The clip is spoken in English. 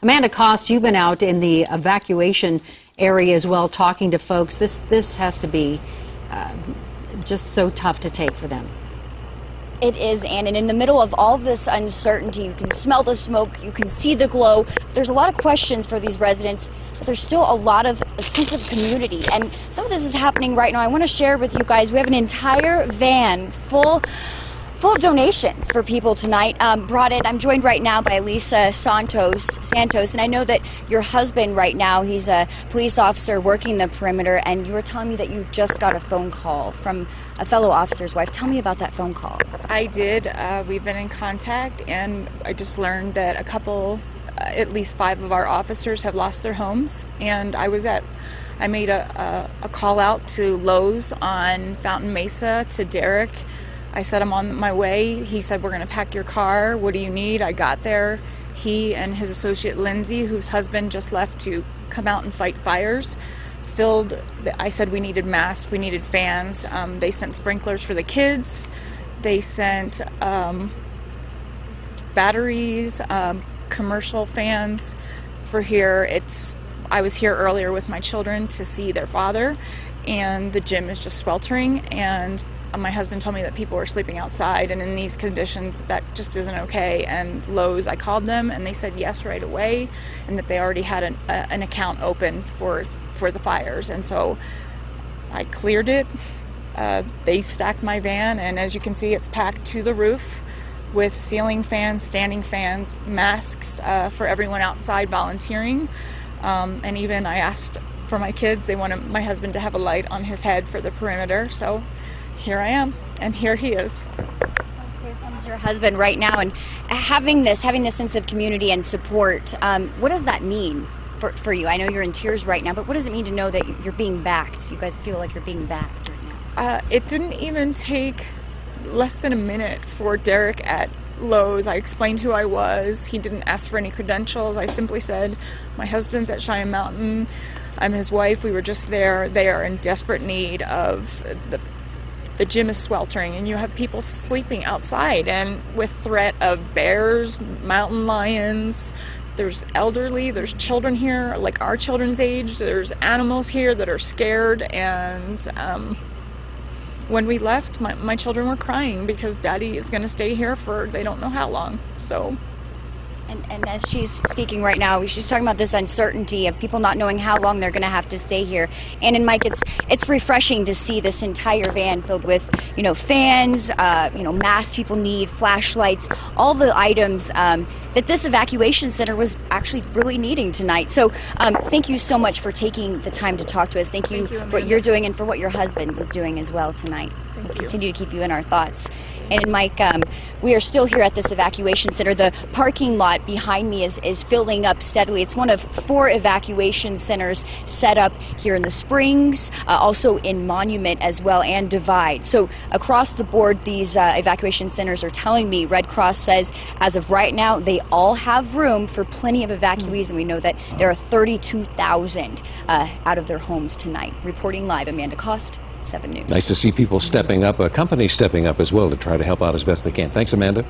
Amanda Kost, you've been out in the evacuation area as well, talking to folks. This has to be just so tough to take for them. It is, Ann, and in the middle of all this uncertainty, you can smell the smoke, you can see the glow. There's a lot of questions for these residents, but there's still a lot of a sense of community, and some of this is happening right now. I want to share with you guys, we have an entire van full of donations for people tonight. I'm joined right now by Lisa Santos, and I know that your husband right now, he's a police officer working the perimeter, and you were telling me that you just got a phone call from a fellow officer's wife. Tell me about that phone call. I did. We've been in contact, and I just learned that at least 5 of our officers have lost their homes, and I made a call out to Lowe's on Fountain Mesa to Derek. I said, I'm on my way. He said, we're going to pack your car. What do you need? I got there. He and his associate Lindsay, whose husband just left to come out and fight fires, I said we needed masks, we needed fans. They sent sprinklers for the kids. They sent batteries, commercial fans for here. I was here earlier with my children to see their father, and the gym is just sweltering, and my husband told me that people were sleeping outside, and in these conditions that just isn't okay. And Lowe's, I called them and they said yes right away, and that they already had an account open for the fires, and so I cleared it. They stacked my van, and as you can see, it's packed to the roof with ceiling fans, standing fans, masks for everyone outside volunteering, and even I asked for my kids. They wanted my husband to have a light on his head for the perimeter, so here I am, and here he is. Here comes your husband right now, and having this sense of community and support, what does that mean for you? I know you're in tears right now, but what does it mean to know that you're being backed? You guys feel like you're being backed right now? It didn't even take less than a minute for Derek at Lowe's. I explained who I was. He didn't ask for any credentials. I simply said, my husband's at Cheyenne Mountain. I'm his wife. We were just there. They are in desperate need of the gym is sweltering, and you have people sleeping outside, and with threat of bears, mountain lions. There's elderly, there's children here, like our children's age. There's animals here that are scared, and when we left, my children were crying because Daddy is going to stay here for they don't know how long. So. And as she's speaking right now, she's talking about this uncertainty of people not knowing how long they're going to have to stay here. And Mike, it's refreshing to see this entire van filled with, fans, masks people need, flashlights, all the items that this evacuation center was actually really needing tonight. So thank you so much for taking the time to talk to us. Thank you for what you're doing and for what your husband was doing as well tonight. We'll continue to keep you in our thoughts. And Mike, we are still here at this evacuation center. The parking lot behind me is filling up steadily. It's one of 4 evacuation centers set up here in the Springs, also in Monument as well, and Divide. So across the board, these evacuation centers are telling me, Red Cross says, as of right now, they all have room for plenty of evacuees, and we know that there are 32,000 out of their homes tonight. Reporting live, Amanda Kost, 7 News. Nice to see people stepping up, companies stepping up as well to try to help out as best they can. Thanks, Amanda.